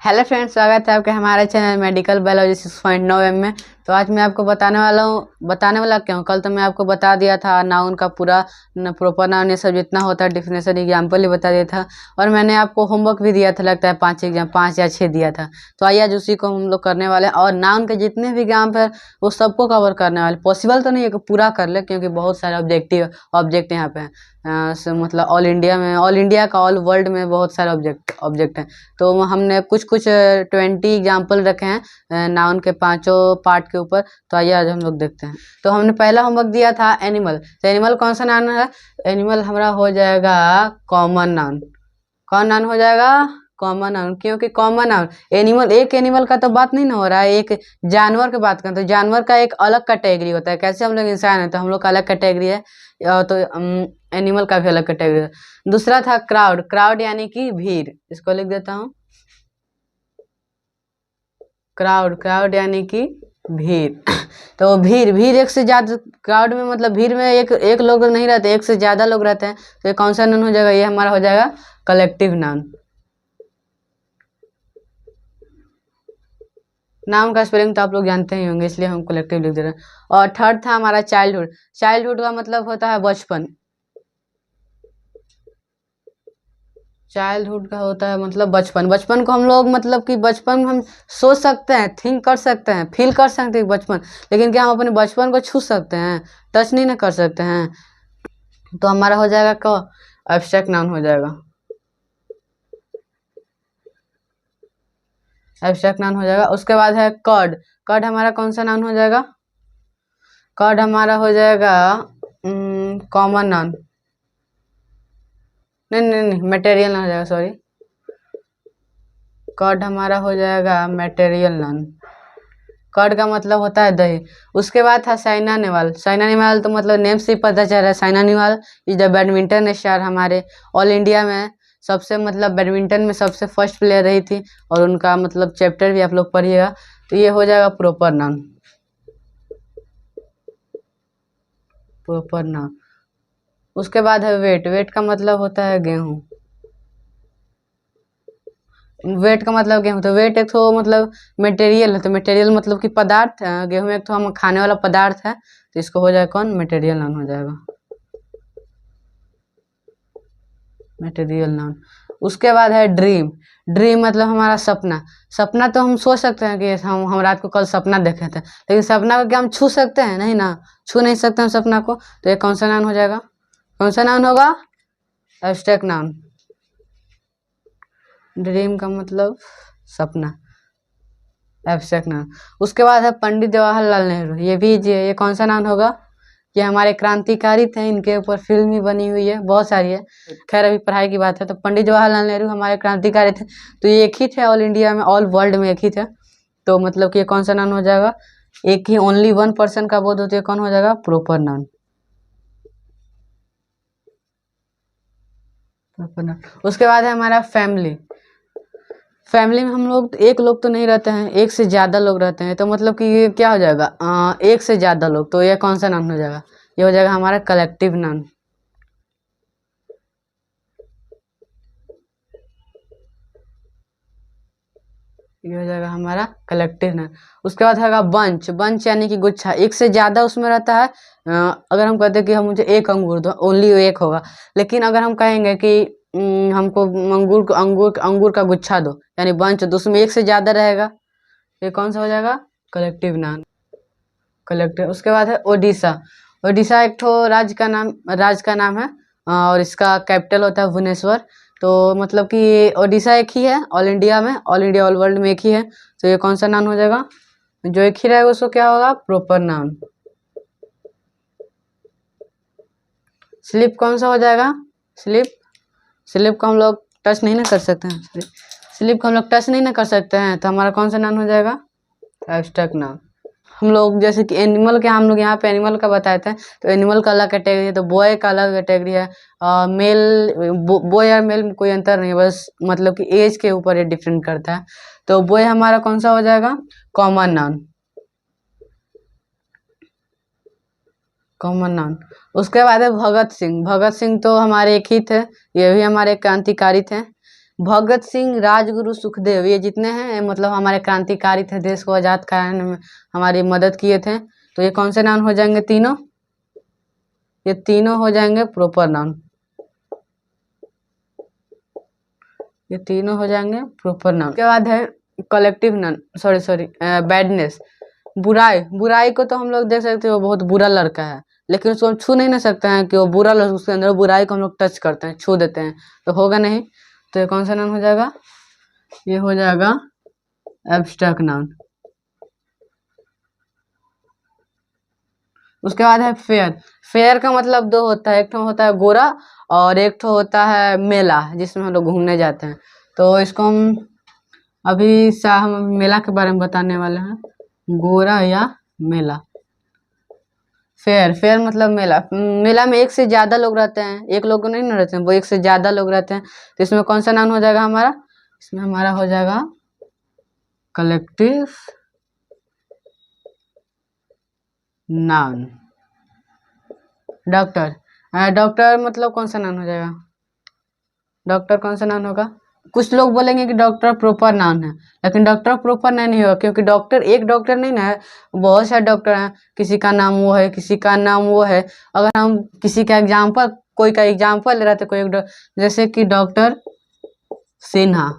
Hello friends, स्वागत है आपके हमारे चैनल मेडिकल बायोलॉजी 6.9 में। तो आज मैं आपको बताने वाला क्या हूँ। कल तो मैं आपको बता दिया था नाउन का पूरा प्रॉपर नाउन ये सब जितना होता है डिफिनेशन एग्जाम्पल ही बता दिया था। और मैंने आपको होमवर्क भी दिया था, लगता है 5 या 6 दिया था। तो आइए आज उसी को हम लोग करने वाले हैं। और नाउन के जितने भी एग्जाम्पल है वो सबको कवर करने वाले। पॉसिबल तो नहीं है कि पूरा कर ले, क्योंकि बहुत सारे ऑब्जेक्ट यहाँ पे हैं। मतलब ऑल इंडिया का ऑल वर्ल्ड में बहुत सारे ऑब्जेक्ट हैं। तो हमने कुछ 20 एग्जाम्पल रखे हैं नाउन के पांचों पार्ट के ऊपर। तो आइए आज हम लोग देखते हैं। तो हमने पहला होमवर्क दिया था एनिमल। तो एनिमल कौन सा नाउन है? एनिमल हमारा हो जाएगा कॉमन नाउन। कौन नाउन हो जाएगा? Common noun. क्योंकि कॉमन नाउन एनिमल, एक एनिमल का तो बात नहीं ना हो रहा है, एक जानवर की बात करें तो जानवर का एक अलग कैटेगरी होता है। कैसे हम लोग इंसान है तो हम लोग का अलग कैटेगरी है, तो एनिमल का भी अलग कैटेगरी है। दूसरा था क्राउड। क्राउड यानी कि भीड़। इसको लिख देता हूँ, क्राउड यानी कि भीड़। तो भीड़ एक से ज्यादा, क्राउड में मतलब भीड़ में एक लोग नहीं रहते, एक से ज्यादा लोग रहते हैं। तो ये कौन सा नाउन हो जाएगा? ये हमारा हो जाएगा कलेक्टिव नाउन। नाम का स्पेलिंग तो आप लोग जानते ही होंगे, इसलिए हम कलेक्टिव लिख दे रहे हैं। और थर्ड था हमारा चाइल्डहुड। चाइल्डहुड का मतलब होता है बचपन। चाइल्डहुड का होता है मतलब बचपन। बचपन को हम लोग मतलब कि बचपन में हम सोच सकते हैं, थिंक कर सकते हैं, फील कर सकते हैं बचपन। लेकिन क्या हम अपने बचपन को छू सकते हैं? टच नहीं ना कर सकते हैं। तो हमारा हो जाएगा क एब्स्ट्रैक्ट नाउन हो जाएगा। एब्स्ट्रैक्ट नाउन हो जाएगा। उसके बाद है कर्ड। कर्ड हमारा कौन सा नाउन हो जाएगा? कर्ड हमारा हो जाएगा कॉमन नाउन। नहीं, मटेरियल नाउन हो जाएगा, सॉरी। कर्ड हमारा हो जाएगा मटेरियल नाउन। कर्ड का मतलब होता है दही। उसके बाद था साइना नेहवाल। साइना नेहवाल तो मतलब नेम से ही पता चल रहा है। Saina Nehwal is the badminton star. हमारे ऑल इंडिया में सबसे मतलब बैडमिंटन में सबसे फर्स्ट प्लेयर रही थी। और उनका मतलब चैप्टर भी आप लोग पढ़िएगा। तो ये हो जाएगा प्रॉपर नाउन। Proper noun. उसके बाद है वेट। वेट का मतलब होता है गेहूं। वेट का मतलब गेहूं। तो वेट एक तो मतलब मटेरियल है। तो मटेरियल मतलब कि पदार्थ। गेहूं एक तो हम खाने वाला पदार्थ है। तो इसको हो जाएगा कौन? मटेरियल नाउन हो जाएगा। Material noun. उसके बाद है ड्रीम। ड्रीम मतलब हमारा सपना। सपना तो हम सोच सकते हैं कि हम रात को कल सपना देखे थे, लेकिन सपना को क्या हम छू सकते हैं? नहीं ना, छू नहीं सकते हम सपना को। तो ये कौन सा नाउन हो जाएगा? कौन सा नाउन होगा? Abstract noun. ड्रीम का मतलब सपना, एब्स्ट्रैक्ट नाउन। उसके बाद है पंडित जवाहरलाल नेहरू। ये कौन सा नाउन होगा? ये हमारे क्रांतिकारी थे, इनके ऊपर फिल्म भी बनी हुई है, बहुत सारी है। खैर अभी पढ़ाई की बात है। तो पंडित जवाहरलाल नेहरू हमारे क्रांतिकारी थे। तो ये एक ही थे ऑल इंडिया में, ऑल वर्ल्ड में एक ही थे। तो मतलब कि ये कौन सा नाउन हो जाएगा? एक ही ओनली वन पर्सन का बोध होती है, कौन हो जाएगा? Proper noun. उसके बाद है हमारा फैमिली। फैमिली में हम लोग एक लोग तो नहीं रहते हैं, एक से ज्यादा लोग रहते हैं। तो मतलब कि ये क्या हो जाएगा? एक से ज्यादा लोग। तो ये कौन सा नाउन हो जाएगा? ये हो जाएगा हमारा कलेक्टिव नाउन। ये हो जाएगा हमारा कलेक्टिव नाउन। उसके बाद है बंच। बंच यानी कि गुच्छा। एक से ज्यादा उसमें रहता है। अगर हम कहते हैं कि हम मुझे एक अंगूर दो, ओनली एक होगा। लेकिन अगर हम कहेंगे कि हमको अंगूर का गुच्छा दो, यानी बंच, तो उसमें एक से ज्यादा रहेगा। ये कौन सा हो जाएगा? Collective noun. कलेक्टिव। उसके बाद है ओडिशा। ओडिशा एक ठो राज्य का नाम है। और इसका कैपिटल होता है भुवनेश्वर। तो मतलब कि ओडिशा एक ही है ऑल इंडिया में, ऑल इंडिया ऑल वर्ल्ड में एक ही है। तो ये कौन सा नाउन हो जाएगा? जो एक ही रहेगा उसको क्या होगा? Proper noun. स्लिप कौन सा हो जाएगा? स्लिप। स्लिप को हम लोग टच नहीं ना कर सकते हैं। स्लिप को हम लोग टच नहीं ना कर सकते हैं। तो हमारा कौन सा नाउन हो जाएगा? Abstract noun. हम लोग जैसे कि एनिमल के, हम लोग यहाँ पे एनिमल का बताए थे। तो एनिमल का अलग कैटेगरी है, तो बॉय का अलग कैटेगरी है। मेल, बॉय और मेल में कोई अंतर नहीं है, बस मतलब कि एज के ऊपर ये डिफरेंट करता है। तो बॉय हमारा कौन सा हो जाएगा? Common noun. Common noun. उसके बाद है भगत सिंह। भगत सिंह तो हमारे एक ही थे, ये भी हमारे क्रांतिकारी थे। भगत सिंह, राजगुरु, सुखदेव, ये जितने हैं मतलब हमारे क्रांतिकारी थे, देश को आजाद कराने में हमारी मदद किए थे। तो ये कौन से नाउन हो जाएंगे तीनों? ये तीनों हो जाएंगे प्रॉपर नाउन। ये तीनों हो जाएंगे प्रॉपर नाउन। उसके बाद है कलेक्टिव नाउन, सॉरी बैडनेस, बुराई। बुराई को तो हम लोग देख सकते हैं वो बहुत बुरा लड़का है, लेकिन उसको हम छू नहीं ना सकते हैं कि वो बुरा लड़का, उसके अंदर बुराई को हम लोग टच करते हैं, छू देते हैं, तो होगा नहीं। तो ये कौन सा नाउन हो जाएगा? ये हो जाएगा एब्स्ट्रैक्ट नाउन। उसके बाद है फेयर। फेयर का मतलब दो होता है, एक तो होता है गोरा और एक तो होता है मेला, जिसमें हम लोग घूमने जाते हैं। तो इसको हम अभी हम मेला के बारे में बताने वाले हैं, गोरा या मेला। फेयर, फेयर मतलब मेला। मेला में एक से ज्यादा लोग रहते हैं, एक लोग नहीं ना रहते हैं, वो एक से ज्यादा लोग रहते हैं। तो इसमें कौन सा नाउन हो जाएगा हमारा? इसमें हमारा हो जाएगा कलेक्टिव नाउन। डॉक्टर, डॉक्टर मतलब कौन सा नाउन हो जाएगा? डॉक्टर कौन सा नाउन होगा? कुछ लोग बोलेंगे कि डॉक्टर प्रॉपर नाउन है, लेकिन डॉक्टर प्रॉपर नहीं होगा, क्योंकि डॉक्टर एक डॉक्टर नहीं ना है, बहुत सारे डॉक्टर हैं, किसी का नाम वो है, किसी का नाम वो है। अगर हम किसी का एग्जाम्पल, कोई का एग्जाम्पल ले रहे थे, कोई जैसे कि डॉक्टर सिन्हा,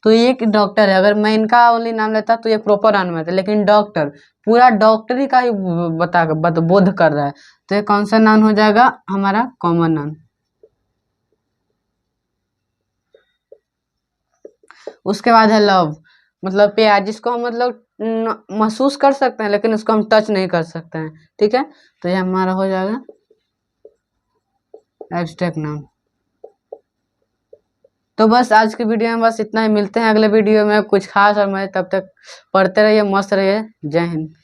तो ये एक डॉक्टर है। अगर मैं इनका ओनली नाम लेता तो ये प्रॉपर नाउन में था, लेकिन डॉक्टर पूरा डॉक्टरी का ही बोध कर रहा है, तो ये कौन सा नाउन हो जाएगा हमारा? Common noun. उसके बाद है लव, मतलब प्यार, जिसको हम मतलब महसूस कर सकते हैं, लेकिन उसको हम टच नहीं कर सकते हैं, ठीक है। तो ये हमारा हो जाएगा एब्स्ट्रैक्ट नाउन। तो बस आज की वीडियो में बस इतना ही, मिलते हैं अगले वीडियो में कुछ खास, और मैं तब तक पढ़ते रहिए, मस्त रहिए। जय हिंद।